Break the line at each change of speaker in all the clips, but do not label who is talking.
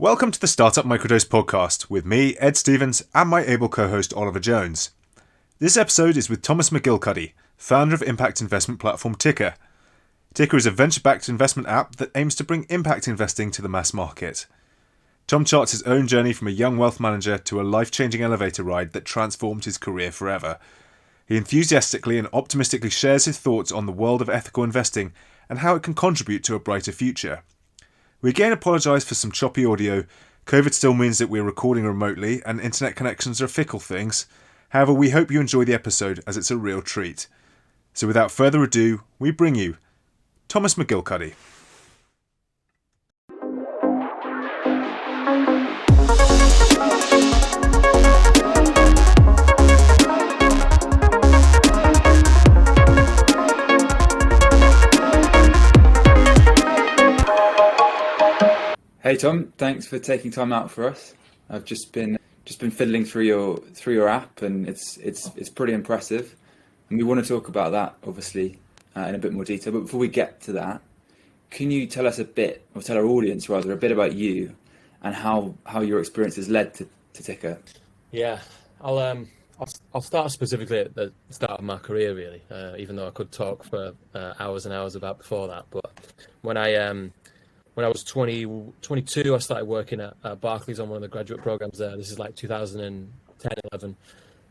Welcome to the Startup Microdose podcast with me, Ed Stevens, and my able co-host Oliver Jones. This episode is with Thomas McGilcuddy, founder of impact investment platform Ticker. Ticker is a venture-backed investment app that aims to bring impact investing to the mass market. Tom charts his own journey from a young wealth manager to a life-changing elevator ride that transformed his career forever. He enthusiastically and optimistically shares his thoughts on the world of ethical investing and how it can contribute to a brighter future. We again apologise for some choppy audio. COVID still means that we're recording remotely and internet connections are fickle things. However, we hope you enjoy the episode as it's a real treat. So without further ado, we bring you Thomas McGilcuddy.
Hey Tom, thanks for taking time out for us. I've just been fiddling through your app, and it's pretty impressive. And we want to talk about that obviously in a bit more detail. But before we get to that, can you tell us a bit, or tell our audience rather, a bit about you and how your experience has led to Ticker?
Yeah, I'll start specifically at the start of my career, really. Even though I could talk for hours and hours about before that, but when I was 22, I started working at Barclays on one of the graduate programs there. This is like 2010, 11.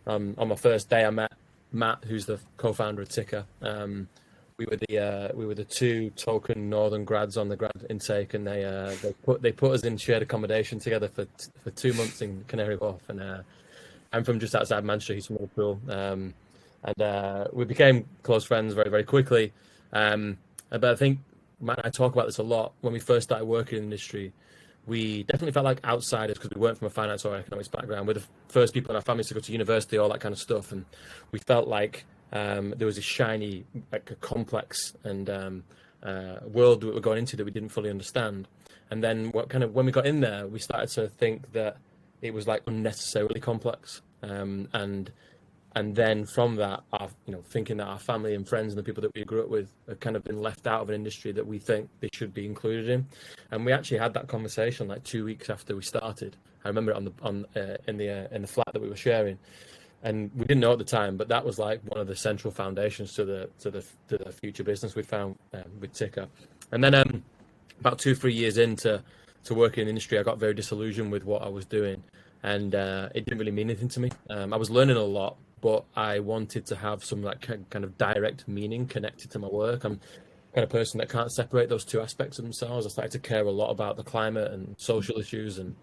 On my first day, I met Matt, who's the co-founder of Ticker. We were the two token Northern grads on the grad intake, and they put us in shared accommodation together for 2 months in Canary Wharf. And I'm from just outside Manchester. He's from Liverpool, and we became close friends very, very quickly. But I think Matt and I talk about this a lot. When we first started working in the industry, we definitely felt like outsiders because we weren't from a finance or economics background. We're the first people in our families to go to university, all that kind of stuff. And we felt like there was this shiny, like a complex and world that we were going into that we didn't fully understand. And then when we got in there, we started to think that it was like unnecessarily complex. And then from that, thinking that our family and friends and the people that we grew up with have kind of been left out of an industry that we think they should be included in. And we actually had that conversation like 2 weeks after we started. I remember it in the flat that we were sharing, and we didn't know at the time, but that was like one of the central foundations to the future business we found with Ticker. And then about 2-3 years into working in the industry, I got very disillusioned with what I was doing, and it didn't really mean anything to me. I was learning a lot, but I wanted to have some like kind of direct meaning connected to my work. I'm the kind of person that can't separate those two aspects of themselves. I started to care a lot about the climate and social issues, and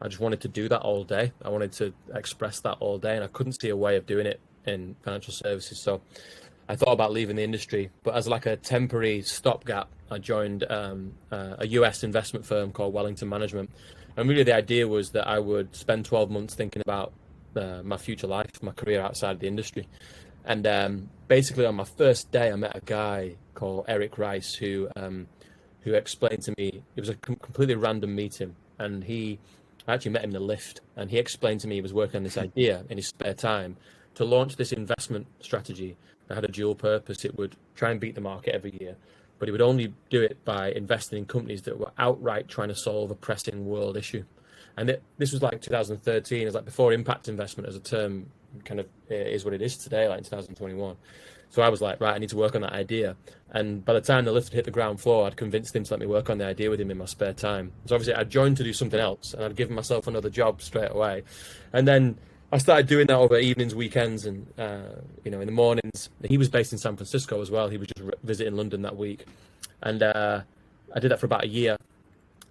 I just wanted to do that all day. I wanted to express that all day, and I couldn't see a way of doing it in financial services. So I thought about leaving the industry, but as like a temporary stopgap, I joined a US investment firm called Wellington Management. And really the idea was that I would spend 12 months thinking about my future life, my career outside of the industry. And basically on my first day, I met a guy called Eric Rice who explained to me, it was a completely random meeting, and I actually met him in the lift, and he explained to me he was working on this idea in his spare time to launch this investment strategy that had a dual purpose. It would try and beat the market every year, but he would only do it by investing in companies that were outright trying to solve a pressing world issue. And this was like 2013. It's like before impact investment as a term kind of is what it is today, like in 2021. So I was like, right, I need to work on that idea. And by the time the lift had hit the ground floor, I'd convinced him to let me work on the idea with him in my spare time. So obviously I joined to do something else, and I'd given myself another job straight away. And then I started doing that over evenings, weekends, and in the mornings. He was based in San Francisco as well. He was just visiting London that week. And I did that for about a year.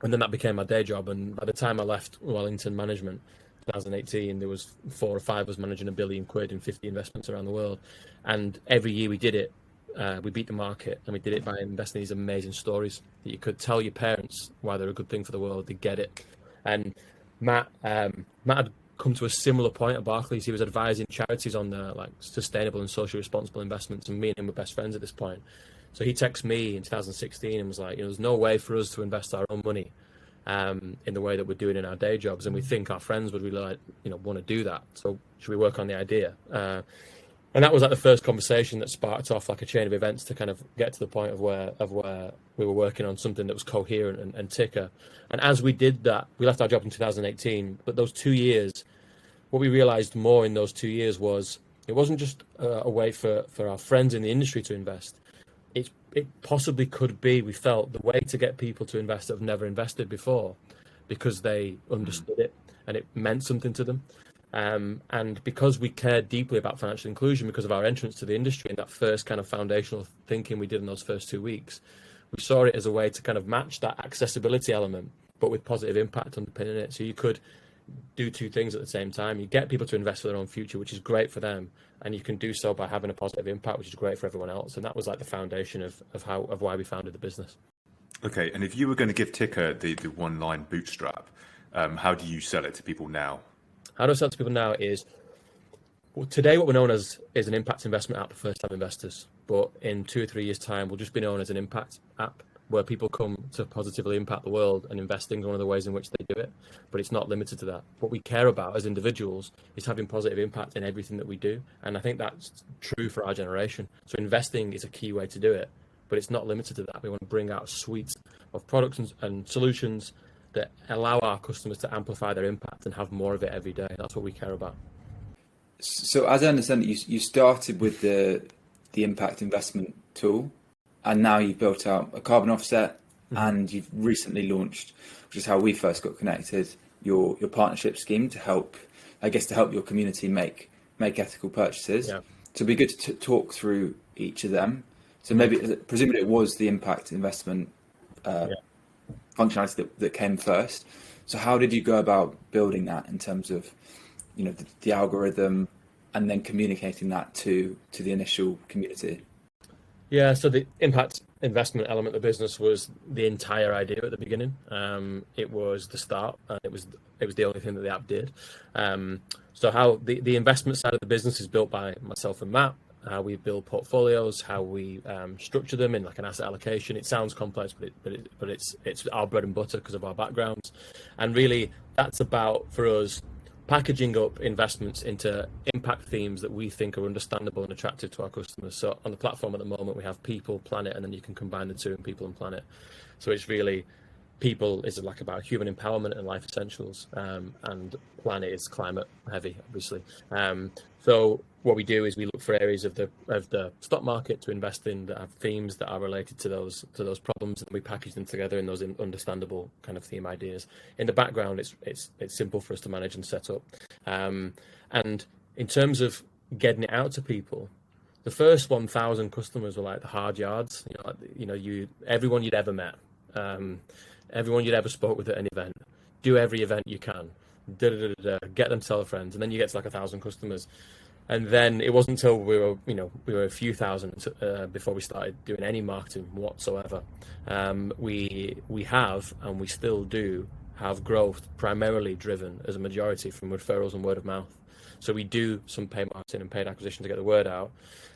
And then that became my day job. And by the time I left Wellington Management, 2018, there was 4 or 5 of us managing £1 billion in 50 investments around the world. And every year we did it, we beat the market, and we did it by investing in these amazing stories that you could tell your parents why they're a good thing for the world. They get it. And Matt had come to a similar point at Barclays. He was advising charities on the like sustainable and socially responsible investments, and me and him were best friends at this point. So he texted me in 2016 and was like, there's no way for us to invest our own money in the way that we're doing in our day jobs, and we think our friends would really want to do that. So should we work on the idea? And that was like the first conversation that sparked off like a chain of events to kind of get to the point of where we were working on something that was coherent and ticker. And as we did that, we left our job in 2018, but those 2 years, what we realized more in those 2 years was it wasn't just a way for our friends in the industry to invest. It possibly could be, we felt, the way to get people to invest that have never invested before, because they understood it and it meant something to them. And because we cared deeply about financial inclusion, because of our entrance to the industry and that first kind of foundational thinking we did in those first 2 weeks, we saw it as a way to kind of match that accessibility element, but with positive impact underpinning it. So you could do two things at the same time. You get people to invest for their own future, which is great for them, and you can do so by having a positive impact, which is great for everyone else. And that was like the foundation of why we founded the business.
Okay, and if you were going to give Ticker the one-line bootstrap, how do you sell it to people now?
How do I sell it to people now is, well, today what we're known as is an impact investment app for first-time investors. But in 2 or 3 years' time, we'll just be known as an impact app where people come to positively impact the world, and investing is one of the ways in which they do it. But it's not limited to that. What we care about as individuals is having positive impact in everything that we do. And I think that's true for our generation. So investing is a key way to do it, but it's not limited to that. We want to bring out a suite of products and solutions that allow our customers to amplify their impact and have more of it every day. That's what we care about.
So as I understand it, you started with the impact investment tool, and now you've built out a carbon offset, and you've recently launched, which is how we first got connected, your partnership scheme to help your community make ethical purchases.
Yeah.
So it'd be good to talk through each of them. So presumably it was the impact investment functionality that came first. So how did you go about building that in terms of, the algorithm, and then communicating that to the initial community?
Yeah, so the impact investment element of the business was the entire idea at the beginning. It was the start, and it was the only thing that the app did. So how the investment side of the business is built by myself and Matt. How we build portfolios, how we structure them in like an asset allocation. It sounds complex, but it's our bread and butter because of our backgrounds. And really, that's about, for us, packaging up investments into impact themes that we think are understandable and attractive to our customers. So on the platform at the moment, we have people, planet, and then you can combine the two in people and planet. So it's really, people is like about human empowerment and life essentials, and planet is climate heavy, obviously. So what we do is we look for areas of the stock market to invest in that have themes that are related to those problems, and we package them together in those understandable kind of theme ideas. In the background, it's simple for us to manage and set up. And in terms of getting it out to people, the first 1,000 customers were like the hard yards. Everyone you'd ever met, everyone you'd ever spoke with at an event. Do every event you can. Get them to tell friends, and then you get to like 1,000 customers. And then it wasn't until we were a few thousand before we started doing any marketing whatsoever. We have, and we still do, have growth primarily driven as a majority from referrals and word of mouth. So we do some paid marketing and paid acquisition to get the word out,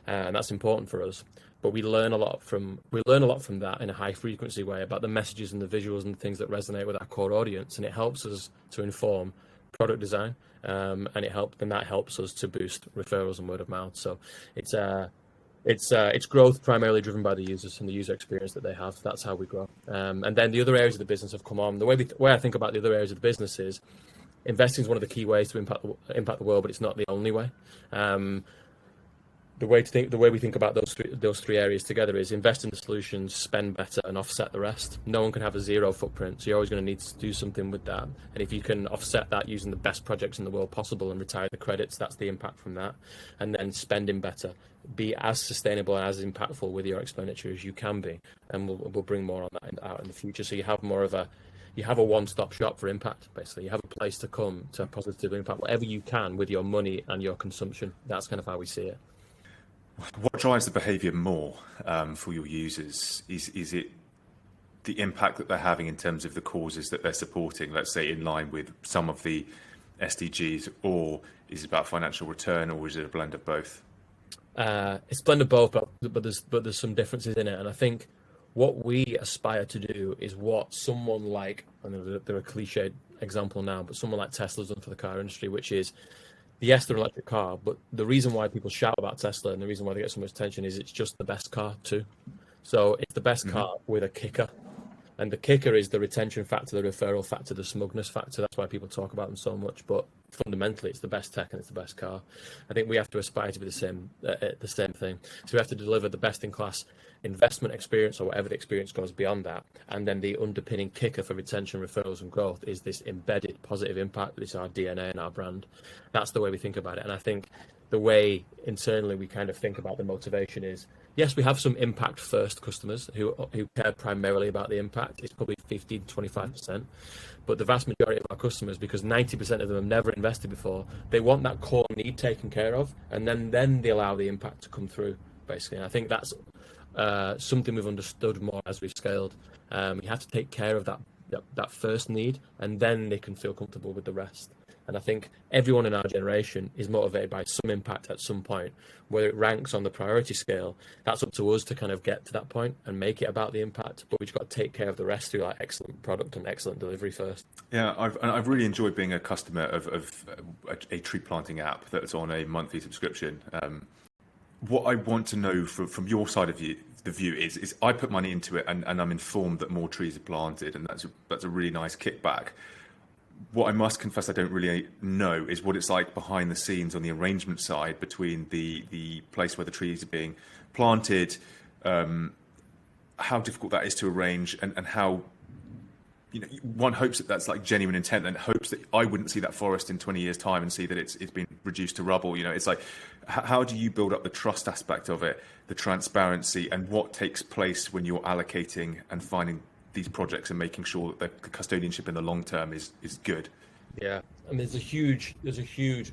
and that's important for us. But we learn a lot from that in a high frequency way about the messages and the visuals and the things that resonate with our core audience, and it helps us to inform product design, and that helps us to boost referrals and word of mouth. So it's growth primarily driven by the users and the user experience that they have. That's how we grow. And then the other areas of the business have come on. The way I think about the other areas of the business is investing is one of the key ways to impact the world, but it's not the only way. The way we think about those three areas together is invest in the solutions, spend better, and offset the rest. No one can have a zero footprint, so you're always going to need to do something with that. And if you can offset that using the best projects in the world possible and retire the credits, that's the impact from that. And then spending better, be as sustainable and as impactful with your expenditure as you can be, and we'll bring more on that out in the future. So you have a one-stop shop for impact, basically. You have a place to come to positively impact whatever you can with your money and your consumption. That's kind of how we see it.
What drives the behaviour more for your users? Is it the impact that they're having in terms of the causes that they're supporting, let's say in line with some of the SDGs, or is it about financial return, or is it a blend of both?
It's a blend of both, but there's some differences in it. And I think what we aspire to do is what someone like, I know they're a cliched example now, but someone like Tesla's done for the car industry, which is yes, they're an electric car, but the reason why people shout about Tesla and the reason why they get so much attention is it's just the best car too. So it's the best car with a kicker. And the kicker is the retention factor, the referral factor, the smugness factor. That's why people talk about them so much. But fundamentally, it's the best tech and it's the best car. I think we have to aspire to be the same thing. So we have to deliver the best-in-class investment experience, or whatever the experience goes beyond that. And then the underpinning kicker for retention, referrals, and growth is this embedded positive impact. It's our DNA and our brand. That's the way we think about it. And I think the way internally we kind of think about the motivation is, yes, we have some impact first customers who care primarily about the impact. It's probably 15 to 25%. But the vast majority of our customers, because 90% of them have never invested before, they want that core need taken care of, and then they allow the impact to come through, basically. And I think that's something we've understood more as we've scaled. You have to take care of that first need, and then they can feel comfortable with the rest. And I think everyone in our generation is motivated by some impact at some point. Whether it ranks on the priority scale, that's up to us to kind of get to that point and make it about the impact. But we've got to take care of the rest through like excellent product and excellent delivery first.
Yeah, I've really enjoyed being a customer of a tree planting app that's on a monthly subscription. What I want to know from your side of the view is I put money into it and I'm informed that more trees are planted, and that's a really nice kickback. What I must confess I don't really know is what it's like behind the scenes on the arrangement side between the place where the trees are being planted, how difficult that is to arrange, and how, one hopes that that's like genuine intent and hopes that I wouldn't see that forest in 20 years time and see that it's been reduced to rubble. It's like, how do you build up the trust aspect of it, the transparency, and what takes place when you're allocating and finding these projects and making sure that the custodianship in the long term is good?
Yeah, I mean, there's a huge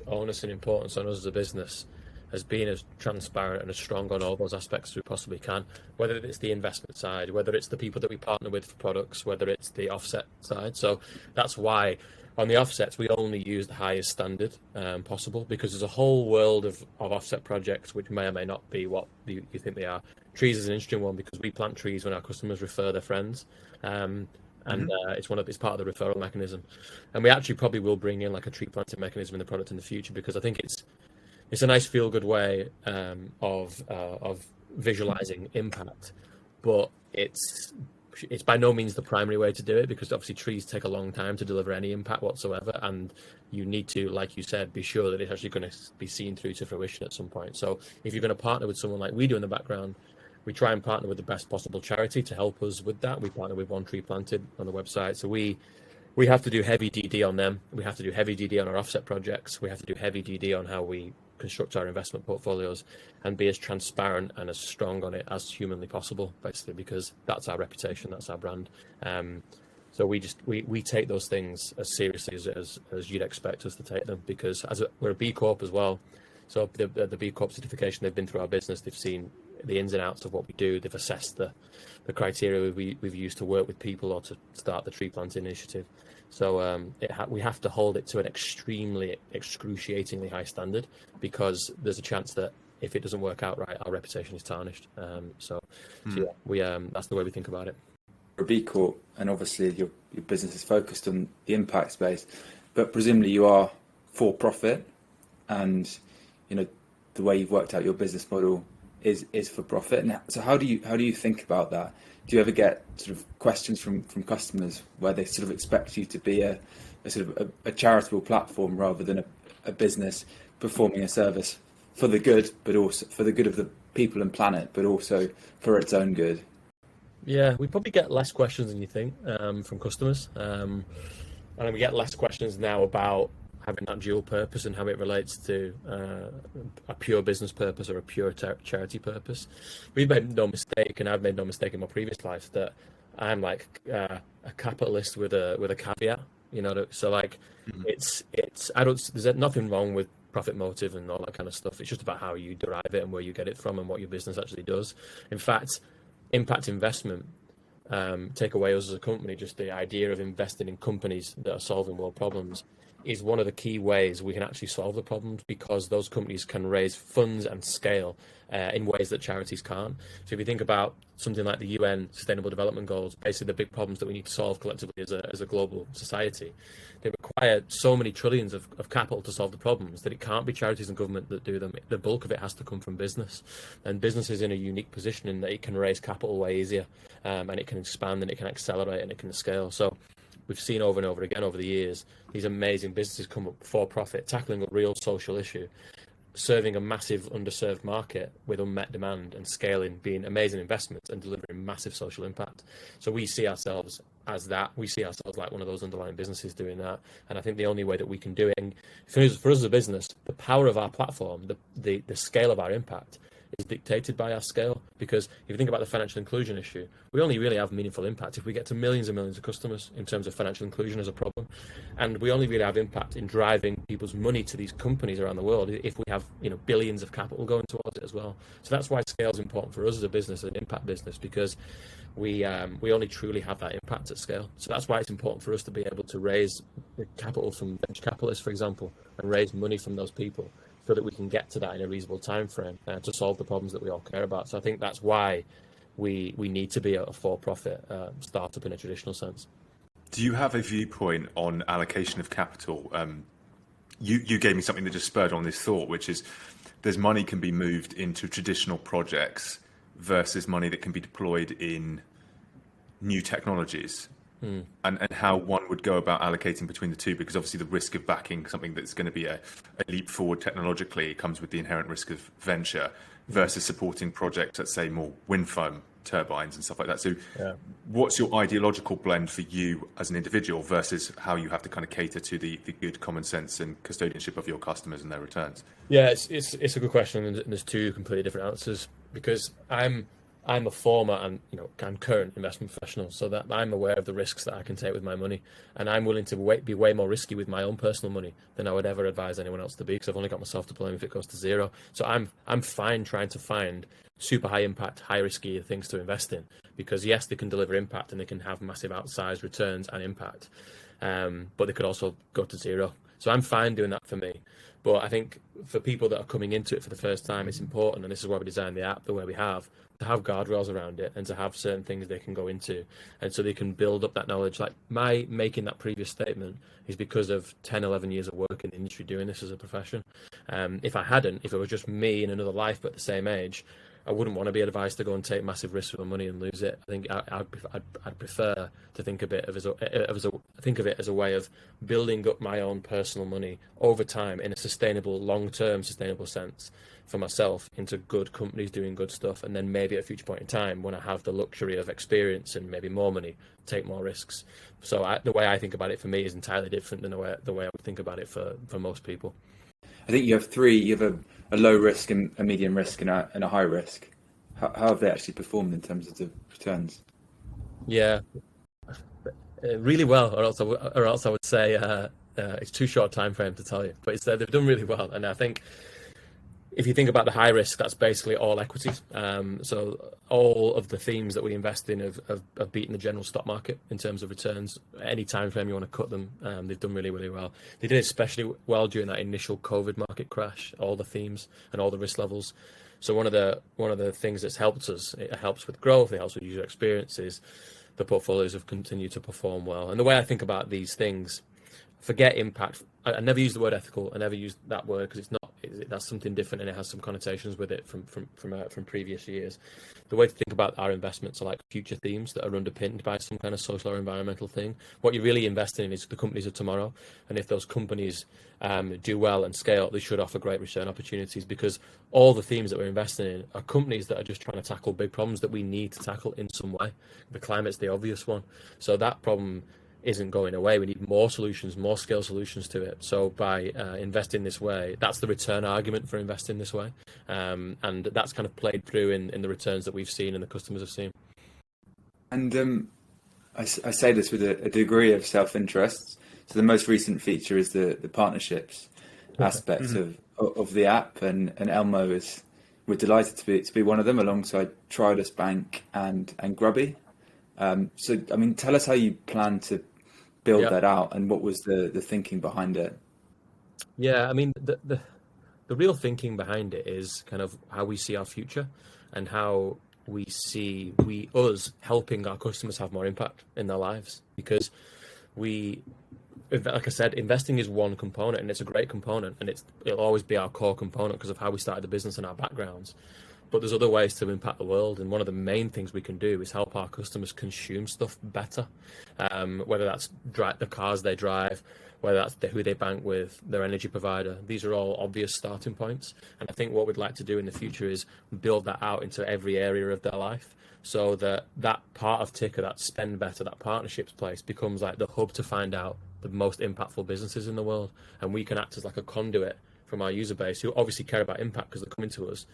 onus and importance on us as a business as being as transparent and as strong on all those aspects as we possibly can, whether it's the investment side, whether it's the people that we partner with for products, whether it's the offset side. So that's why on the offsets, we only use the highest standard possible, because there's a whole world of offset projects which may or may not be what you think they are. Trees is an interesting one because we plant trees when our customers refer their friends. It's part of the referral mechanism, and we actually probably will bring in like a tree planting mechanism in the product in the future, because I think it's a nice feel good way of visualizing impact, but it's by no means the primary way to do it, because obviously trees take a long time to deliver any impact whatsoever, and you need to, like you said, be sure that it's actually going to be seen through to fruition at some point. So if you're going to partner with someone like we do in the background, we try and partner with the best possible charity to help us with that. We partner with One Tree Planted on the website. So we have to do heavy DD on them. We have to do heavy DD on our offset projects. We have to do heavy DD on how we construct our investment portfolios, and be as transparent and as strong on it as humanly possible, basically, because that's our reputation, that's our brand. So we take those things as seriously as you'd expect us to take them, because we're a B Corp as well. So the B Corp certification, they've been through our business, they've seen the ins and outs of what we do, they've assessed the criteria we've used to work with people or to start the tree planting initiative. So we have to hold it to an excruciatingly high standard, because there's a chance that if it doesn't work out right, our reputation is tarnished. So yeah, that's the way we think about it.
You're a B Corp, and obviously your business is focused on the impact space, but presumably you are for profit, and the way you've worked out your business model is for profit. And so how do you think about that? Do you ever get sort of questions from customers where they sort of expect you to be a sort of a charitable platform rather than a business performing a service for the good, but also for the good of the people and planet, but also for its own good?
Yeah, we probably get less questions than you think from customers, and we get less questions now about having that dual purpose and how it relates to a pure business purpose or a pure charity purpose. We've made no mistake, and I've made no mistake in my previous life, that I'm like a capitalist with a caveat. So like there's nothing wrong with profit motive and all that kind of stuff. It's just about how you derive it and where you get it from and what your business actually does. In fact, impact investment, take away us as a company, just the idea of investing in companies that are solving world problems, is one of the key ways we can actually solve the problems, because those companies can raise funds and scale in ways that charities can't. So if you think about something like the UN Sustainable Development Goals, basically the big problems that we need to solve collectively as a global society, they require so many trillions of capital to solve the problems that it can't be charities and government that do them. The bulk of it has to come from business, and business is in a unique position in that it can raise capital way easier, and it can expand and it can accelerate and it can scale. So we've seen over and over again over the years these amazing businesses come up for profit, tackling a real social issue, serving a massive underserved market with unmet demand and scaling, being amazing investments and delivering massive social impact. So we see ourselves as that. We see ourselves like one of those underlying businesses doing that. And I think the only way that we can do it, and for us as a business, the power of our platform, the scale of our impact is dictated by our scale. Because if you think about the financial inclusion issue, we only really have meaningful impact if we get to millions and millions of customers in terms of financial inclusion as a problem. And we only really have impact in driving people's money to these companies around the world if we have, billions of capital going towards it as well. So that's why scale is important for us as a business, an impact business, because we only truly have that impact at scale. So that's why it's important for us to be able to raise the capital from venture capitalists, for example, and raise money from those people, so that we can get to that in a reasonable time frame to solve the problems that we all care about. So I think that's why we need to be a for-profit startup in a traditional sense.
Do you have a viewpoint on allocation of capital? You gave me something that just spurred on this thought, which is there's money can be moved into traditional projects versus money that can be deployed in new technologies. And how one would go about allocating between the two, because obviously the risk of backing something that's going to be a leap forward technologically comes with the inherent risk of venture versus supporting projects that say more wind farm turbines and stuff like that. So what's your ideological blend for you as an individual versus how you have to kind of cater to the good common sense and custodianship of your customers and their returns?
Yeah, it's a good question, and there's two completely different answers, because I'm a former and I'm current investment professional, so that I'm aware of the risks that I can take with my money, and I'm willing to be way more risky with my own personal money than I would ever advise anyone else to be, because I've only got myself to blame if it goes to zero. So I'm fine trying to find super high impact, high risky things to invest in, because yes, they can deliver impact and they can have massive outsized returns and impact, but they could also go to zero. So I'm fine doing that for me. But I think for people that are coming into it for the first time, it's important, and this is why we designed the app the way we have, to have guardrails around it and to have certain things they can go into, and so they can build up that knowledge. Like my making that previous statement is because of 10, 11 years of work in the industry doing this as a profession. If it was just me in another life but at the same age, I wouldn't want to be advised to go and take massive risks with my money and lose it. I think I'd prefer to think of it as a way of building up my own personal money over time in a sustainable, long-term sustainable sense for myself into good companies doing good stuff, and then maybe at a future point in time when I have the luxury of experience and maybe more money, take more risks. So the way I think about it for me is entirely different than the way I would think about it for most people.
I think you have three. You have a low risk, and a medium risk, and a high risk. How have they actually performed in terms of the returns?
Yeah, really well, or else I would say it's too short a time frame to tell you. But they've done really well, and I think if you think about the high risk, that's basically all equities. So all of the themes that we invest in have beaten the general stock market in terms of returns. Any time frame you want to cut them, they've done really, really well. They did especially well during that initial COVID market crash, all the themes and all the risk levels. So one of the things that's helped us, it helps with growth, it helps with user experiences. The portfolios have continued to perform well. And the way I think about these things, forget impact. I never use the word ethical. I never use that word because that's something different and it has some connotations with it from previous years. The way to think about our investments are like future themes that are underpinned by some kind of social or environmental thing. What you're really investing in is the companies of tomorrow, and if those companies do well and scale, they should offer great return opportunities, because all the themes that we're investing in are companies that are just trying to tackle big problems that we need to tackle in some way. The climate's the obvious one, so that problem isn't going away. We need more solutions, more scale solutions to it. So by investing this way, that's the return argument for investing this way, and that's kind of played through in the returns that we've seen and the customers have seen.
And I say this with a degree of self-interest. So the most recent feature is the partnerships aspect of the app, and Elmo we're delighted to be one of them alongside Tridus Bank and Grubby. So I mean, tell us how you plan to build
Yeah.
that out, and what was the thinking behind it?
Yeah, I mean, the real thinking behind it is kind of how we see our future and how we see us helping our customers have more impact in their lives. Because we, like I said, investing is one component, and it's a great component, and it'll always be our core component because of how we started the business and our backgrounds. But there's other ways to impact the world, and one of the main things we can do is help our customers consume stuff better, whether that's the cars they drive, whether that's who they bank with, their energy provider. These are all obvious starting points, and I think what we'd like to do in the future is build that out into every area of their life, so that part of Ticker, that spend better, that partnerships place, becomes like the hub to find out the most impactful businesses in the world, and we can act as like a conduit from our user base, who obviously care about impact because they're coming to us,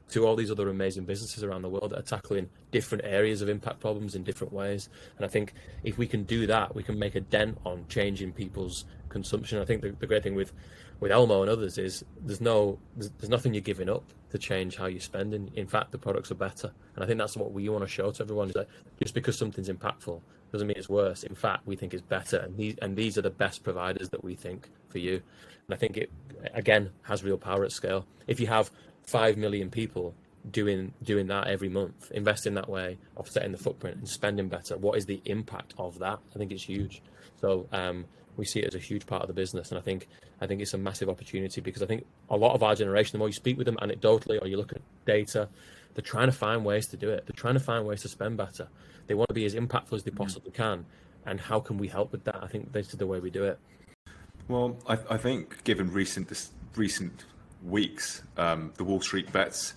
to all these other amazing businesses around the world that are tackling different areas of impact problems in different ways. And I think if we can do that, we can make a dent on changing people's consumption. I think the great thing with Elmo and others is there's nothing you're giving up to change how you're spending. In fact, the products are better. And I think that's what we want to show to everyone, is that just because something's impactful doesn't mean it's worse. In fact, we think it's better. And these are the best providers that we think for you. And I think it, again, has real power at scale. If you have 5 million people doing that every month, investing that way, offsetting the footprint and spending better, what is the impact of that? I think it's huge. So we see it as a huge part of the business, and I think it's a massive opportunity, because I think a lot of our generation, the more you speak with them anecdotally or you look at data, they're trying to find ways to do it. They're trying to find ways to spend better. They want to be as impactful as they possibly can, and how can we help with that? I think this is the way we do it.
Well, I think given recent weeks, the Wall Street Bets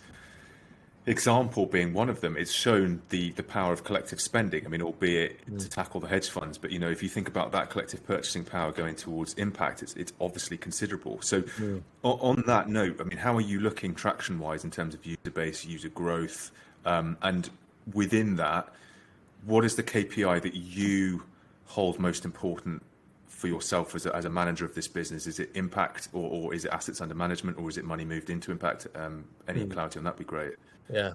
example being one of them, it's shown the power of collective spending. I mean, albeit to tackle the hedge funds, but if you think about that collective purchasing power going towards impact, it's obviously considerable. So on that note, I mean, how are you looking traction wise in terms of user base, user growth, and within that, what is the KPI that you hold most important for yourself as a manager of this business? Is it impact, or is it assets under management, or is it money moved into impact? Any clarity on that would be great.
Yeah,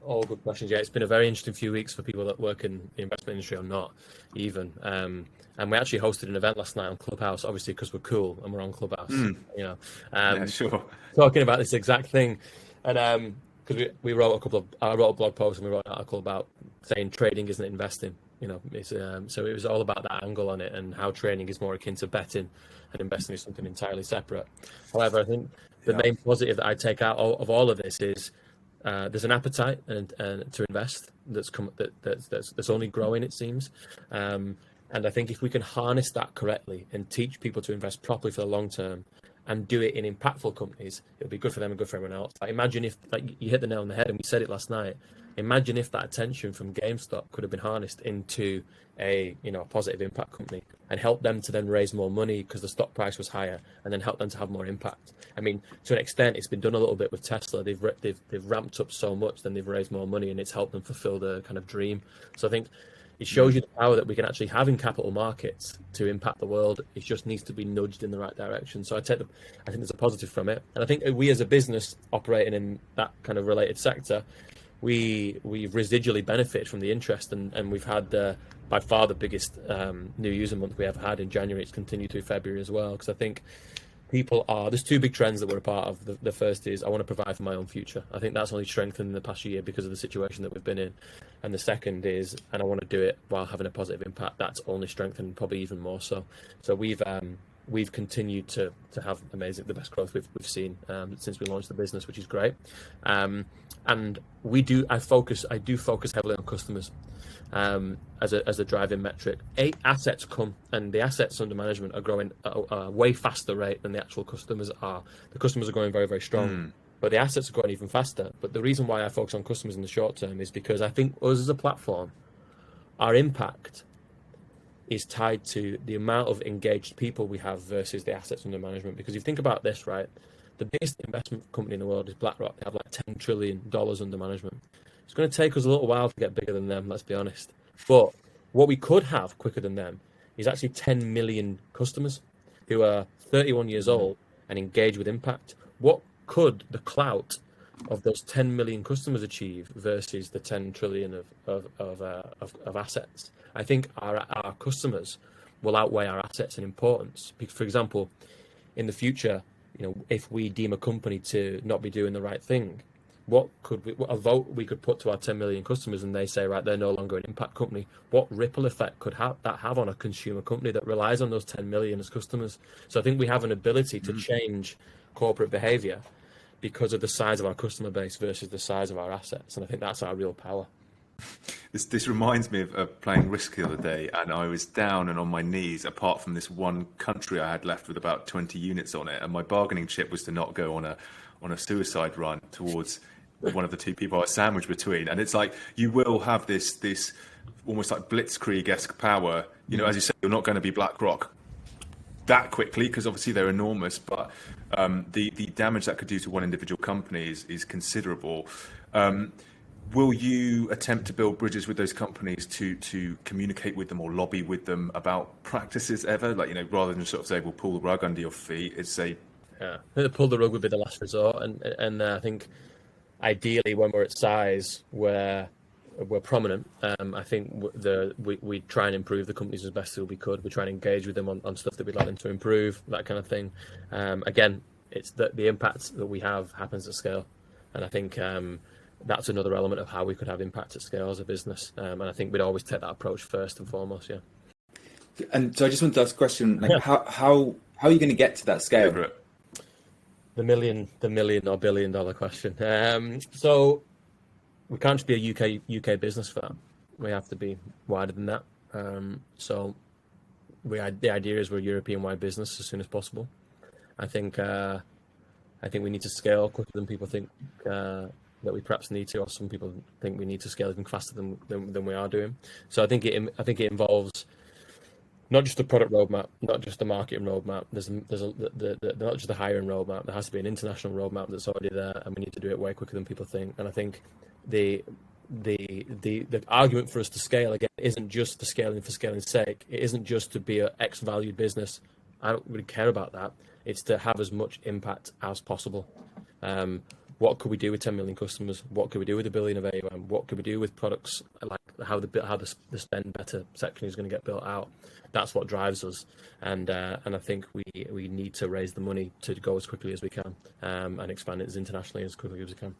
all good questions. Yeah, it's been a very interesting few weeks for people that work in the investment industry or not even. And we actually hosted an event last night on Clubhouse, obviously because we're cool and we're on Clubhouse.
Yeah, sure.
Talking about this exact thing, and because I wrote a blog post and we wrote an article about saying trading isn't investing. It's so it was all about that angle on it, and how trading is more akin to betting and investing is something entirely separate. However, I think the main positive that I take out of all of this is there's an appetite and to invest that's only growing, it seems. And I think if we can harness that correctly and teach people to invest properly for the long term and do it in impactful companies, it'll be good for them and good for everyone else. Imagine if, like, you hit the nail on the head, and we said it last night. Imagine if that attention from GameStop could have been harnessed into a positive impact company and help them to then raise more money because the stock price was higher, and then help them to have more impact. I mean, to an extent, it's been done a little bit with Tesla. They've ramped up so much, then they've raised more money, and it's helped them fulfill the kind of dream. So I think it shows you the power that we can actually have in capital markets to impact the world. It just needs to be nudged in the right direction. So I think there's a positive from it. And I think we as a business operating in that kind of related sector, we've residually benefited from the interest, and we've had by far the biggest new user month we ever had in January. It's continued through February as well, because I think there's two big trends that we're a part of. The first is I want to provide for my own future. I think that's only strengthened in the past year because of the situation that we've been in. And the second is, and I want to do it while having a positive impact. That's only strengthened, probably even more so. So we've continued to have the best growth we've seen since we launched the business, which is great. And I do focus heavily on customers as a driving metric. Assets come, and the assets under management are growing at a way faster rate than the actual customers are. The customers are growing very, very strong, but the assets are growing even faster. But the reason why I focus on customers in the short term is because I think us as a platform, our impact is tied to the amount of engaged people we have versus the assets under management. Because if you think about this, right, the biggest investment company in the world is BlackRock. They have like $10 trillion under management. It's going to take us a little while to get bigger than them, let's be honest. But what we could have quicker than them is actually 10 million customers who are 31 years old and engage with impact. What could the clout of those 10 million customers achieve versus the 10 trillion of assets? I think our customers will outweigh our assets and importance. For example, in the future, if we deem a company to not be doing the right thing, what a vote we could put to our 10 million customers, and they say, right, they're no longer an impact company. What ripple effect could that have on a consumer company that relies on those 10 million as customers? So I think we have an ability to change corporate behavior because of the size of our customer base versus the size of our assets. And I think that's our real power.
This reminds me of playing Risk the other day, and I was down and on my knees, apart from this one country I had left with about 20 units on it, and my bargaining chip was to not go on a suicide run towards one of the two people I was sandwiched between. And it's like, you will have this almost like blitzkrieg-esque power. As you say, you're not going to be BlackRock that quickly, because obviously they're enormous, but the damage that could do to one individual company is considerable. Will you attempt to build bridges with those companies to communicate with them or lobby with them about practices ever? Like, rather than sort of say, we'll pull the rug under your feet, it's say...
Yeah, I think pull the rug would be the last resort. And I think ideally when we're at size where we're prominent, I think we try and improve the companies as best as we could. We try and engage with them on stuff that we'd like them to improve, that kind of thing. Again, it's the impact that we have happens at scale. And I think... that's another element of how we could have impact at scale as a business. And I think we'd always take that approach first and foremost, yeah.
And so I just wanted to ask a question, like, how are you going to get to that scale?
The million or $billion question. So we can't just be a UK business for that. We have to be wider than that. So the idea is we're a European-wide business as soon as possible. I think we need to scale quicker than people think that we perhaps need to, or some people think we need to scale even faster than we are doing. So I think it involves not just the product roadmap, not just the marketing roadmap. There's not just the hiring roadmap. There has to be an international roadmap that's already there, and we need to do it way quicker than people think. And I think the argument for us to scale again isn't just the scaling for scaling's sake. It isn't just to be an X valued business. I don't really care about that. It's to have as much impact as possible. What could we do with 10 million customers? What could we do with $1 billion of AUM? What could we do with products like how the spend better section is going to get built out? That's what drives us, and I think we need to raise the money to go as quickly as we can and expand it as internationally as quickly as we can.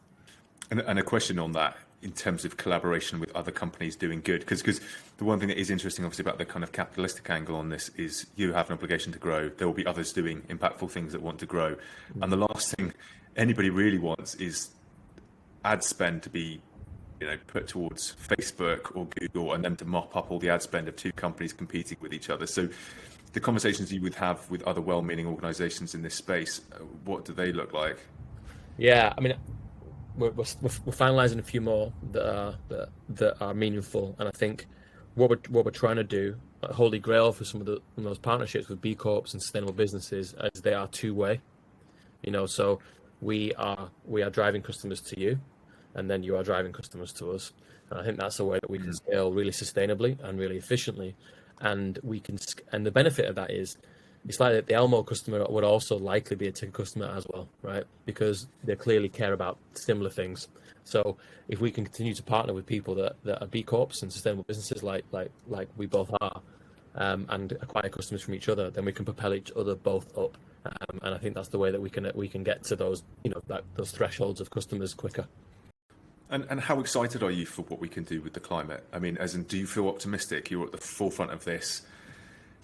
And a question on that in terms of collaboration with other companies doing good, because the one thing that is interesting, obviously, about the kind of capitalistic angle on this is you have an obligation to grow. There will be others doing impactful things that want to grow, and the last thing anybody really wants is ad spend to be put towards Facebook or Google and them to mop up all the ad spend of two companies competing with each other. So the conversations you would have with other well-meaning organizations in this space, what do they look like?
Yeah, I mean, we're finalizing a few more that are meaningful, and I think what we're trying to do, holy grail for some of those partnerships with B Corps and sustainable businesses, is they are two-way. So we are driving customers to you, and then you are driving customers to us. And I think that's a way that we can scale really sustainably and really efficiently. And the benefit of that is, it's like that the Elmo customer would also likely be a Ticker customer as well, right? Because they clearly care about similar things. So if we can continue to partner with people that are B Corps and sustainable businesses like we both are, and acquire customers from each other, then we can propel each other both up. And I think that's the way that we can get to those those thresholds of customers quicker.
And how excited are you for what we can do with the climate? I mean, as in, do you feel optimistic? You're at the forefront of this,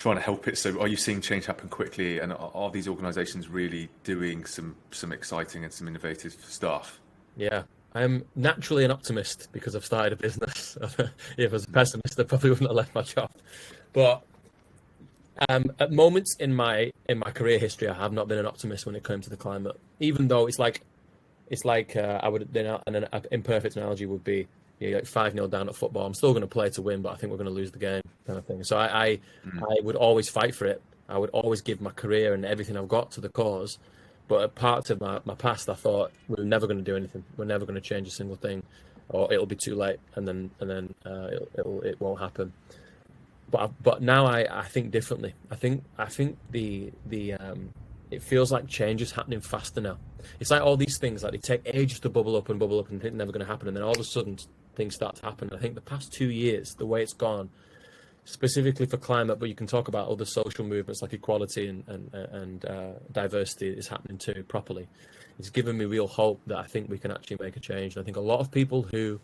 trying to help it. So are you seeing change happen quickly? And are these organizations really doing some exciting and some innovative stuff?
Yeah, I'm naturally an optimist because I've started a business. If I was a pessimist, I probably wouldn't have left my job. But at moments in my career history, I have not been an optimist when it came to the climate. Even though it's like I would, an imperfect analogy would be, like 5-0 down at football. I'm still going to play to win, but I think we're going to lose the game, kind of thing. So I would always fight for it. I would always give my career and everything I've got to the cause. But at parts of my past, I thought we're never going to do anything. We're never going to change a single thing, or it'll be too late, and then it won't happen. But now I think differently. I think the it feels like change is happening faster now. It's like all these things, like they take ages to bubble up, and it's never going to happen, and then all of a sudden things start to happen. And I think the past 2 years, the way it's gone, specifically for climate, but you can talk about other social movements like equality and diversity is happening too properly. It's given me real hope that I think we can actually make a change. And I think a lot of people who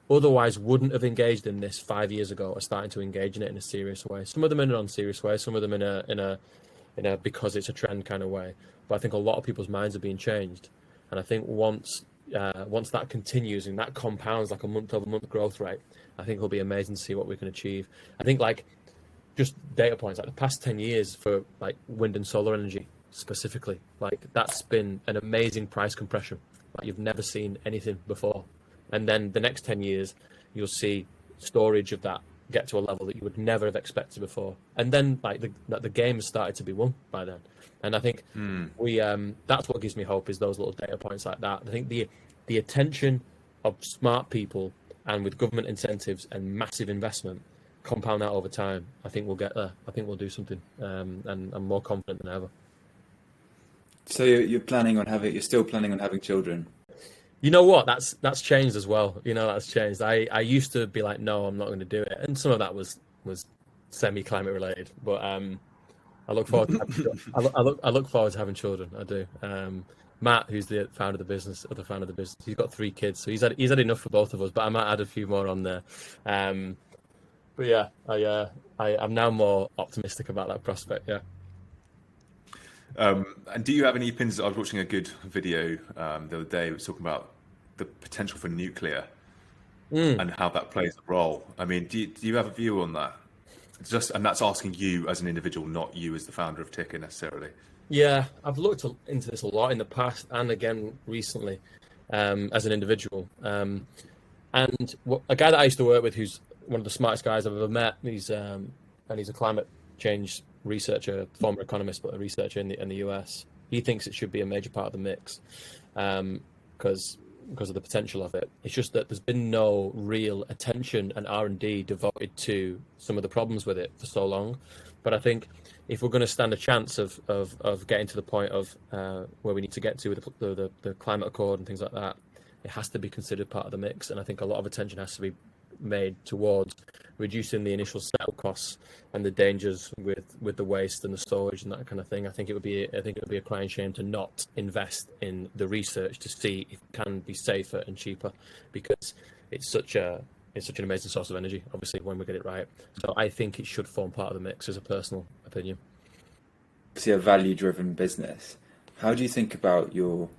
otherwise wouldn't have engaged in this 5 years ago are starting to engage in it in a serious way. Some of them in a non-serious way, some of them in a because it's a trend kind of way. But I think a lot of people's minds are being changed. And I think once that continues and that compounds like a month-over-month growth rate, I think it'll be amazing to see what we can achieve. I think like just data points, like the past 10 years for like wind and solar energy specifically, like that's been an amazing price compression. Like you've never seen anything before. And then the next 10 years, you'll see storage of that get to a level that you would never have expected before. And then like the game has started to be won by then. And I think that's what gives me hope is those little data points like that. I think the attention of smart people and with government incentives and massive investment compound that over time, I think we'll get there. I think we'll do something, and I'm more confident than ever.
So you're still planning on having children?
You know what? That's changed as well. That's changed. I used to be like, no, I'm not going to do it, and some of that was semi-climate related. But I look forward. I look forward to having children. I do. Matt, who's the founder of the business, he's got 3 kids, so he's had enough for both of us. But I might add a few more on there. But yeah, I'm now more optimistic about that prospect. Yeah.
And do you have any opinions? I was watching a good video the other day. It was talking about the potential for nuclear and how that plays a role. I mean, do you have a view on that? And that's asking you as an individual, not you as the founder of Ticker necessarily.
Yeah, I've looked into this a lot in the past and again recently as an individual. And a guy that I used to work with, who's one of the smartest guys I've ever met, he's a climate change researcher, former economist, but a researcher in the US. He thinks it should be a major part of the mix because of the potential of it. It's just that there's been no real attention and R&D devoted to some of the problems with it for so long. But I think if we're going to stand a chance of getting to the point of where we need to get to with the climate accord and things like that, it has to be considered part of the mix. And I think a lot of attention has to be made towards reducing the initial setup costs and the dangers with the waste and the storage and that kind of thing. I think it would be a crying shame to not invest in the research to see if it can be safer and cheaper, because it's such an amazing source of energy, obviously, when we get it right. So I think it should form part of the mix, as a personal opinion.
Obviously a value-driven business. How do you think about your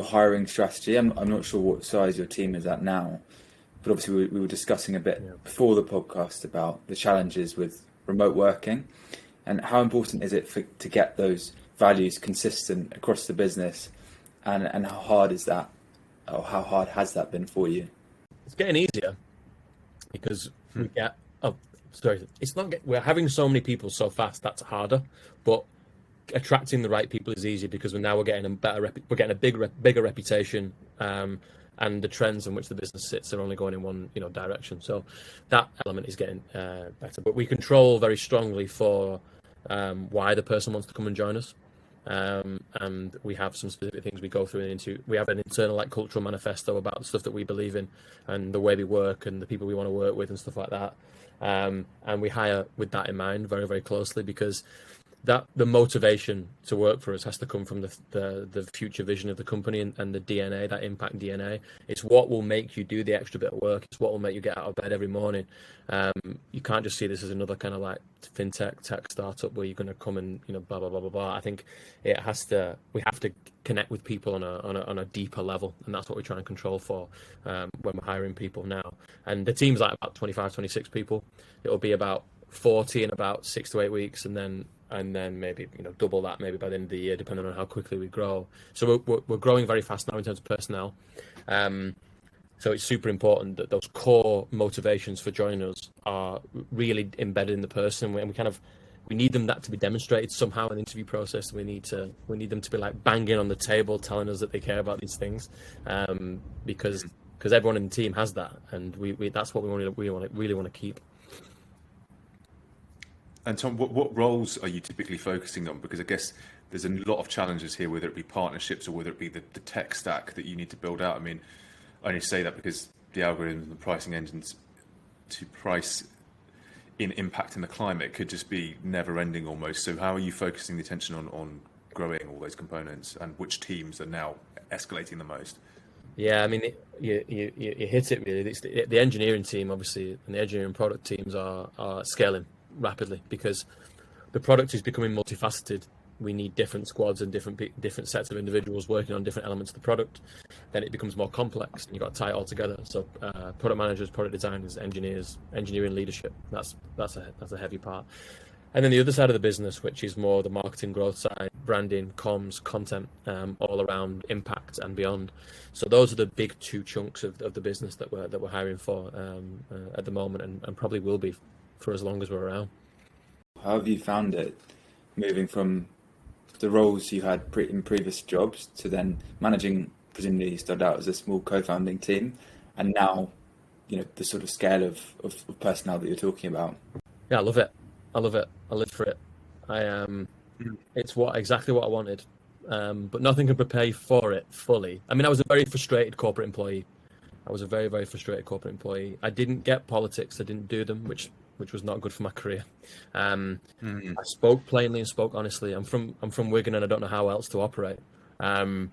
hiring strategy? I'm not sure what size your team is at now, but obviously we were discussing a bit before the podcast about the challenges with remote working, and how important is it to get those values consistent across the business, and how hard is that, or how hard has that been for you?
It's getting easier because we're having so many people so fast. That's harder, but attracting the right people is easier because we're getting a bigger reputation, and the trends in which the business sits are only going in one direction. So that element is getting better. But we control very strongly for why the person wants to come and join us. And we have some specific things we go through into. We have an internal cultural manifesto about the stuff that we believe in and the way we work and the people we want to work with and stuff like that. And we hire with that in mind very, very closely, because the motivation to work for us has to come from the future vision of the company and the DNA, that impact DNA. It's what will make you do the extra bit of work. It's what will make you get out of bed every morning. You can't just see this as another kind of like fintech tech startup where you're going to come and blah blah blah blah blah. I think we have to connect with people on a deeper level, and that's what we try and control for when we're hiring people now. And the team's like about 25, 26 people. It'll be about 40 in about 6 to 8 weeks, and then maybe double that maybe by the end of the year, depending on how quickly we grow. So we're growing very fast now in terms of personnel. So it's super important that those core motivations for joining us are really embedded in the person, and we need them to be demonstrated somehow in the interview process. We need them to be like banging on the table, telling us that they care about these things, because everyone in the team has that, and we that's what we really want to keep.
And Tom, what roles are you typically focusing on? Because I guess there's a lot of challenges here, whether it be partnerships or whether it be the tech stack that you need to build out. I mean, I only say that because the algorithms and the pricing engines to price in impacting the climate could just be never ending almost. So how are you focusing the attention on growing all those components, and which teams are now escalating the most?
Yeah, I mean, you hit it really. It's the engineering team, obviously, and the engineering product teams are scaling rapidly because the product is becoming multifaceted. We need different squads and different sets of individuals working on different elements of the product. Then it becomes more complex, and you've got to tie it all together. So, product managers, product designers, engineers, engineering leadership. That's a heavy part. And then the other side of the business, which is more the marketing growth side, branding, comms, content, all around impact and beyond. So those are the big two chunks of the business that we're hiring for at the moment, and probably will be for as long as we're around.
How have you found it moving from the roles you had in previous jobs to then managing, presumably you started out as a small co-founding team, and now, the sort of scale of personnel that you're talking about?
Yeah, I love it. I love it. I live for it. It's exactly what I wanted, but nothing can prepare you for it fully. I mean, I was a very frustrated corporate employee. I was a very, very frustrated corporate employee. I didn't get politics. I didn't do them, which was not good for my career. I spoke plainly and spoke honestly. I'm from Wigan, and I don't know how else to operate. And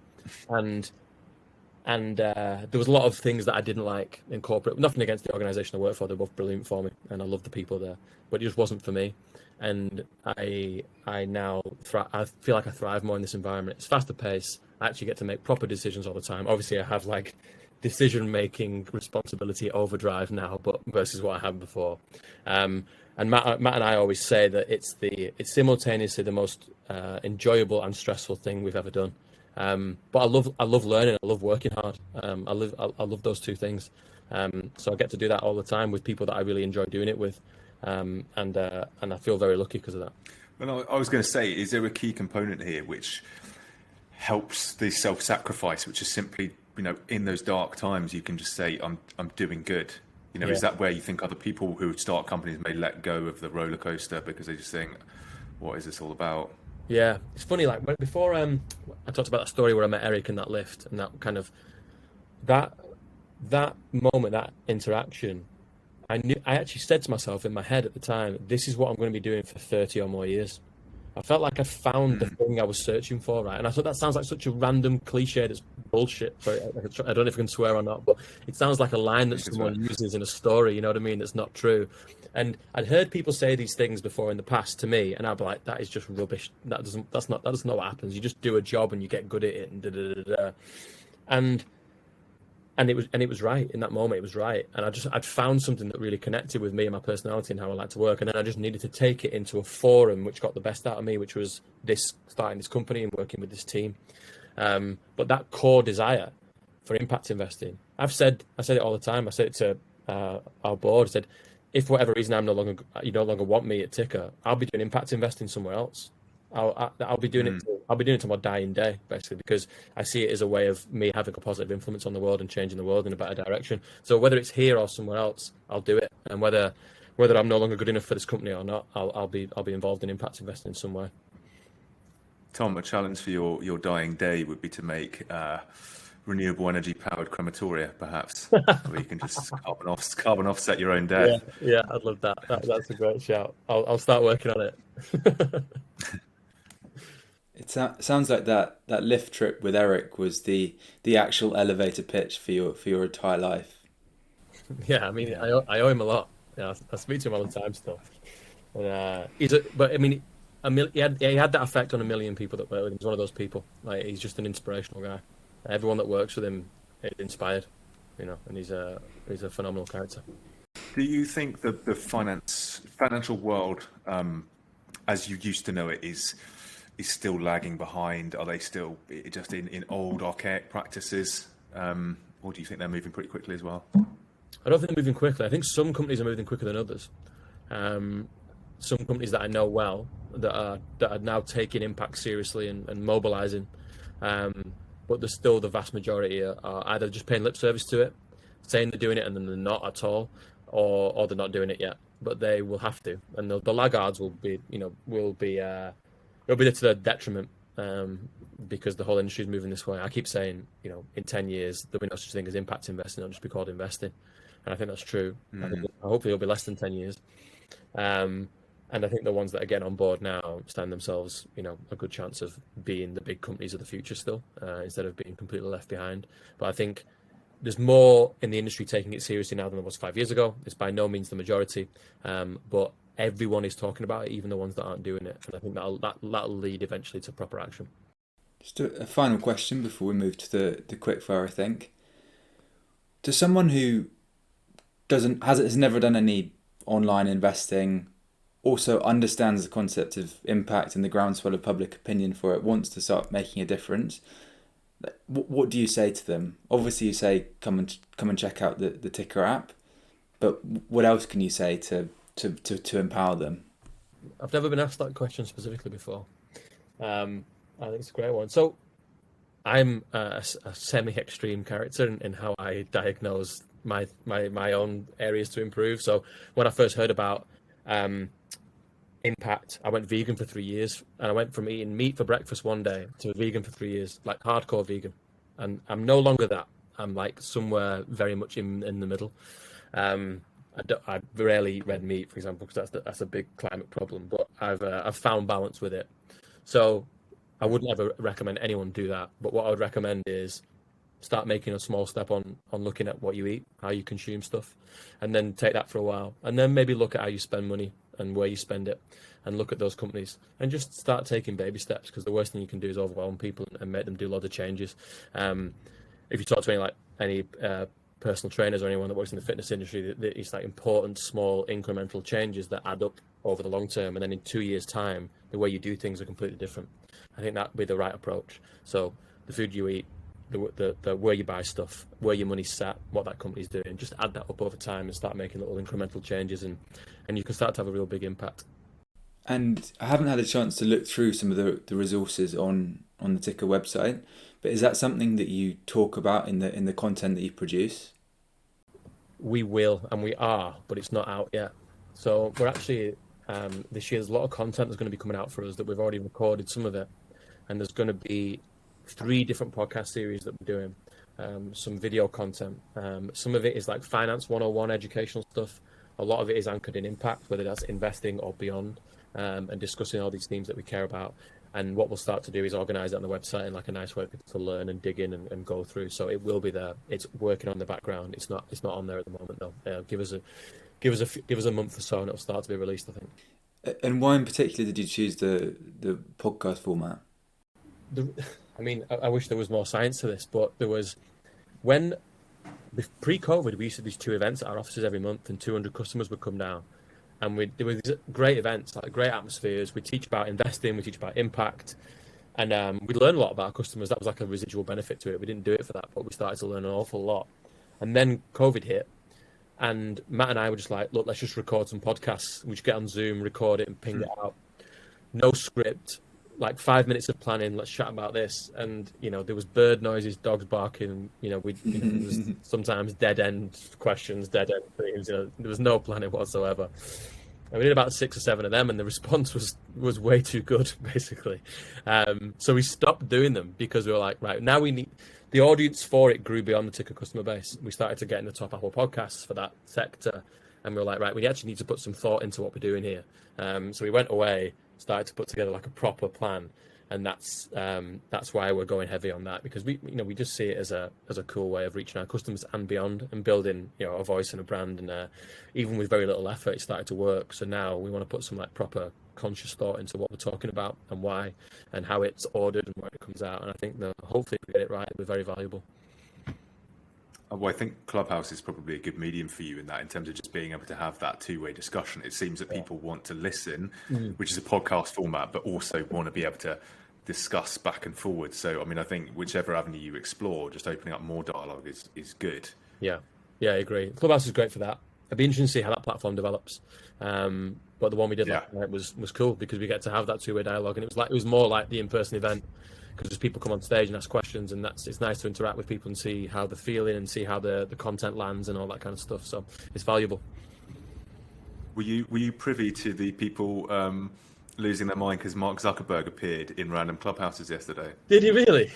there was a lot of things that I didn't like in corporate. Nothing against the organisation I work for; they're both brilliant for me, and I love the people there. But it just wasn't for me. And I now I feel like I thrive more in this environment. It's faster pace. I actually get to make proper decisions all the time. Obviously, I have like decision-making responsibility overdrive now, but versus what I had before. And Matt and I always say that it's simultaneously the most enjoyable and stressful thing we've ever done. But I love learning. I love working hard. I love those two things. So I get to do that all the time with people that I really enjoy doing it with. And I feel very lucky because of that.
Well, I was going to say, is there a key component here which helps the self-sacrifice, which is simply, in those dark times, you can just say, I'm doing good. Is that where you think other people who start companies may let go of the roller coaster because they just think, what is this all about?
Yeah, it's funny. Like before, I talked about that story where I met Eric in that lift, and that kind of that moment, that interaction. I actually said to myself in my head at the time, this is what I'm going to be doing for 30 or more years. I felt like I found the thing I was searching for, right? And I thought that sounds like such a random cliche that's bullshit. I don't know if I can swear or not, but it sounds like a line that someone uses in a story, you know what I mean? That's not true. And I'd heard people say these things before in the past to me, and I'd be like, that is just rubbish. That's not what happens. You just do a job and you get good at it, and da-da-da-da. And it was right in that moment. It was right, and I'd found something that really connected with me and my personality and how I like to work. And then I just needed to take it into a forum which got the best out of me, which was starting this company and working with this team. But that core desire for impact investing, I said it all the time. I said it to our board. I said, if for whatever reason you no longer want me at Ticker, I'll be doing impact investing somewhere else. I'll be doing it. I'll be doing it to my dying day, basically, because I see it as a way of me having a positive influence on the world and changing the world in a better direction. So whether it's here or somewhere else, I'll do it. And whether I'm no longer good enough for this company or not, I'll be involved in impact investing in some way.
Tom, a challenge for your dying day would be to make renewable energy powered crematoria, perhaps, where you can just carbon offset your own death.
Yeah, I'd love that. That's a great shout. I'll start working on it.
It sounds like that lift trip with Eric was the actual elevator pitch for your entire life.
Yeah, I mean, I owe him a lot. Yeah, I speak to him all the time still. And he had that effect on a million people that work with him. He's one of those people. Like, he's just an inspirational guy. Everyone that works with him is inspired, and he's a phenomenal character.
Do you think that the financial world, as you used to know it, is still lagging behind? Are they still just in old archaic practices, or do you think they're moving pretty quickly as well?
I don't think they're moving quickly. I think some companies are moving quicker than others. Some companies that I know well that are now taking impact seriously and mobilizing. But there's still the vast majority are either just paying lip service to it, saying they're doing it and then they're not at all, or they're not doing it yet. But they will have to, and the laggards will be it'll be to their detriment, because the whole industry is moving this way. I keep saying, in 10 years there'll be no such thing as impact investing; it'll just be called investing, and I think that's true. Hopefully it'll be less than 10 years. And I think the ones that are getting on board now stand themselves, a good chance of being the big companies of the future still, instead of being completely left behind. But I think there's more in the industry taking it seriously now than there was 5 years ago. It's by no means the majority, but everyone is talking about it, even the ones that aren't doing it. And I think that'll lead eventually to proper action.
Just a final question before we move to the quickfire, I think. To someone who has never done any online investing, also understands the concept of impact and the groundswell of public opinion for it, wants to start making a difference, what do you say to them? Obviously, you say come and check out the Ticker app, but what else can you say to empower them?
I've never been asked that question specifically before. I think it's a great one. So I'm a semi-extreme character in how I diagnose my own areas to improve. So when I first heard about impact, I went vegan for 3 years, and I went from eating meat for breakfast one day to vegan for 3 years, like hardcore vegan. And I'm no longer that. I'm like somewhere very much in the middle. I rarely eat red meat, for example, because that's a big climate problem. But I've found balance with it. So I wouldn't ever recommend anyone do that. But what I would recommend is start making a small step on looking at what you eat, how you consume stuff, and then take that for a while. And then maybe look at how you spend money and where you spend it, and look at those companies and just start taking baby steps, because the worst thing you can do is overwhelm people and make them do a lot of changes. If you talk to any personal trainers or anyone that works in the fitness industry, it's like important, small, incremental changes that add up over the long term. And then in 2 years' time, the way you do things are completely different. I think that would be the right approach. So the food you eat, the where you buy stuff, where your money's sat, what that company's doing, just add that up over time and start making little incremental changes, and you can start to have a real big impact.
And I haven't had a chance to look through some of the resources on the Ticker website, but is that something that you talk about in the content that you produce?
We will, and we are, but it's not out yet. So we're actually, this year there's a lot of content that's going to be coming out for us that we've already recorded some of it, and there's going to be 3 different podcast series that we're doing, some video content. Some of it is like finance 101 educational stuff. A lot of it is anchored in impact, whether that's investing or beyond, and discussing all these themes that we care about. And what we'll start to do is organise it on the website in like a nice way for people to learn and dig in and go through. So it will be there. It's working on the background. It's not on there at the moment though. Give us a month or so and it'll start to be released, I think.
And why in particular did you choose the podcast format?
I wish there was more science to this, but there was, when pre-COVID, we used to do these 2 events at our offices every month, and 200 customers would come down. And there were these great events, like great atmospheres. We teach about investing, we teach about impact, and we learn a lot about our customers. That was like a residual benefit to it. We didn't do it for that, but we started to learn an awful lot. And then COVID hit, and Matt and I were just like, look, let's just record some podcasts. We just get on Zoom, record it, and ping it out. No script, like 5 minutes of planning. Let's chat about this. And there was bird noises, dogs barking. There was sometimes dead end questions, dead end themes. There was no planning whatsoever. And we did about 6 or 7 of them, and the response was way too good, basically. So we stopped doing them because we were like, right, now we need the audience for it grew beyond the Ticker customer base. We started to get in the top Apple podcasts for that sector, and we were like, right, we actually need to put some thought into what we're doing here. So we went away, started to put together like a proper plan, and that's why we're going heavy on that, because we just see it as a cool way of reaching our customers and beyond, and building a voice and a brand, and even with very little effort it started to work. So now we want to put some like proper conscious thought into what we're talking about and why and how it's ordered and where it comes out, and I think that hopefully if we get it right, it'll be very valuable.
Well, I think Clubhouse is probably a good medium for you in terms of just being able to have that 2-way discussion. It seems that people want to listen, which is a podcast format, but also want to be able to discuss back and forward. So, I think whichever avenue you explore, just opening up more dialogue is good.
Yeah, I agree. Clubhouse is great for that. It'd be interesting to see how that platform develops. But the one we did last night was cool because we get to have that 2-way dialogue, and it was more like the in-person event, because as people come on stage and ask questions, and it's nice to interact with people and see how they're feeling and see how the content lands and all that kind of stuff. So it's valuable.
Were you privy to the people losing their mind because Mark Zuckerberg appeared in random clubhouses yesterday?
Did he really?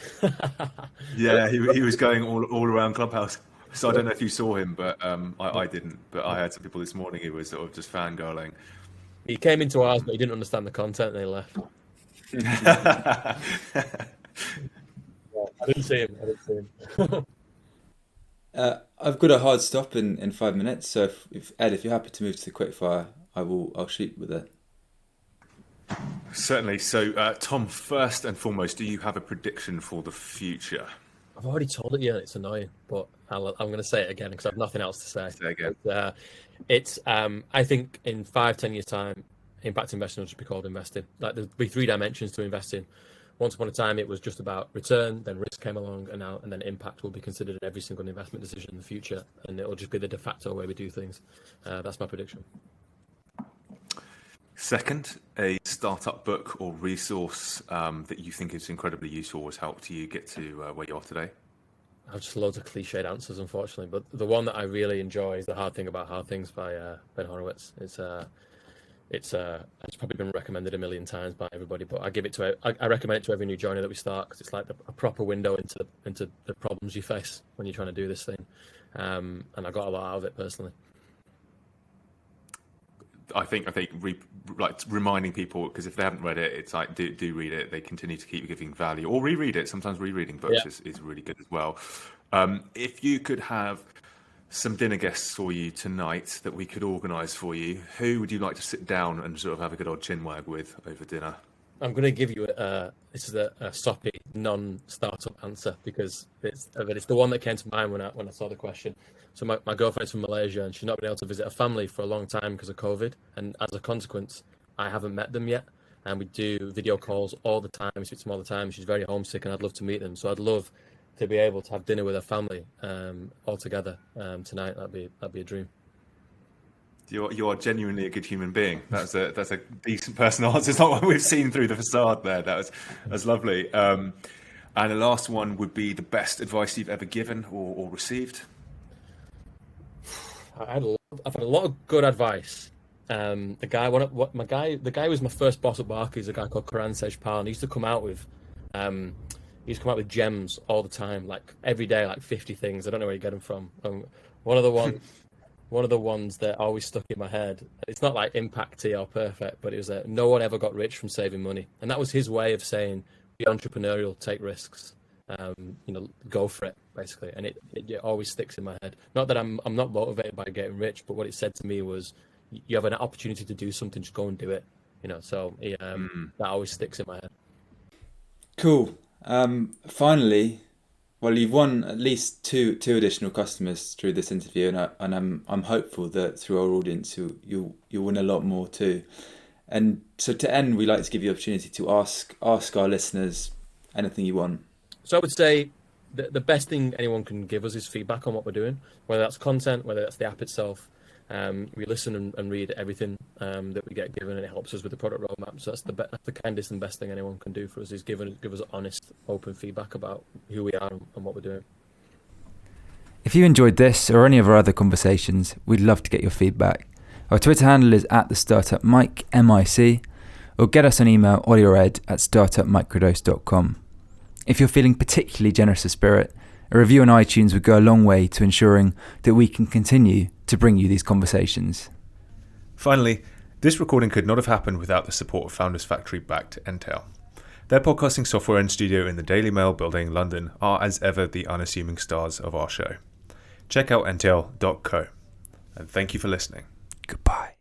Yeah, he was going all around Clubhouse. So I don't know if you saw him, but I didn't. But I had some people this morning who were sort of just fangirling.
He came into ours, but he didn't understand the content, and he left. I didn't see him.
I've got a hard stop in 5 minutes, so if Ed, if you're happy to move to the quickfire, I'll shoot with it.
Certainly. So, Tom, first and foremost, do you have a prediction for the future?
I've already told it, yeah, it's annoying, but I'm going to say it again because I have nothing else to say.
Say again.
I think in 5-10 years' time, impact investing will just be called investing. Like there'll be 3 dimensions to investing. Once upon a time, it was just about return, then risk came along, and then impact will be considered in every single investment decision in the future, and it will just be the de facto way we do things. That's my prediction.
Second, a startup book or resource that you think is incredibly useful, has helped you get to where you are today?
I've just loads of cliched answers, unfortunately, but the one that I really enjoy is The Hard Thing About Hard Things by Ben Horowitz. It's probably been recommended a million times by everybody, but I recommend it to every new joiner that we start because it's like a proper window into the problems you face when you're trying to do this thing, and I got a lot out of it personally.
I think reminding people, because if they haven't read it, it's like do read it. They continue to keep giving value, or reread it. Sometimes rereading books is really good as well. If you could have some dinner guests for you tonight that we could organise for you, who would you like to sit down and sort of have a good old chinwag with over dinner? I'm
going to give you this is a soppy non-startup answer because it's the one that came to mind when I saw the question. So my girlfriend's from Malaysia and she's not been able to visit her family for a long time because of COVID, and as a consequence, I haven't met them yet. And we do video calls all the time. We speak to them all the time. She's very homesick, and I'd love to meet them. So I'd love to be able to have dinner with her family all together tonight. That'd be a dream.
You are genuinely a good human being. That's a decent personal answer. It's not what we've seen through the facade there. That's lovely. And the last one would be the best advice you've ever given or received.
I've had a lot of good advice. The guy who was my first boss at Barclays, a guy called Karan Sejpal, and he used to come out with gems all the time, like every day, like 50 things. I don't know where you get them from. One of the ones that always stuck in my head, it's not like impacty or perfect, but it was no one ever got rich from saving money. And that was his way of saying, be entrepreneurial, take risks, go for it, basically. And it always sticks in my head. Not that I'm not motivated by getting rich, but what it said to me was, you have an opportunity to do something, just go and do it. So that always sticks in my head.
Cool. Finally, well, you've won at least two additional customers through this interview, and I'm hopeful that through our audience you'll win a lot more too. And so to end, we like to give you the opportunity to ask our listeners anything you want.
So I would say the best thing anyone can give us is feedback on what we're doing, whether that's content, whether that's the app itself. We listen and read everything that we get given, and it helps us with the product roadmap. So that's the kindest and best thing anyone can do for us, is give us honest, open feedback about who we are and what we're doing.
If you enjoyed this or any of our other conversations, we'd love to get your feedback. Our Twitter handle is @thestartupmic, MIC, or get us an email, ollie@startupmicrodose.com. If you're feeling particularly generous of spirit, a review on iTunes would go a long way to ensuring that we can continue to bring you these conversations.
Finally, this recording could not have happened without the support of Founders Factory backed Entel. Their podcasting software and studio in the Daily Mail building, London, are as ever the unassuming stars of our show. Check out entel.co. And thank you for listening.
Goodbye.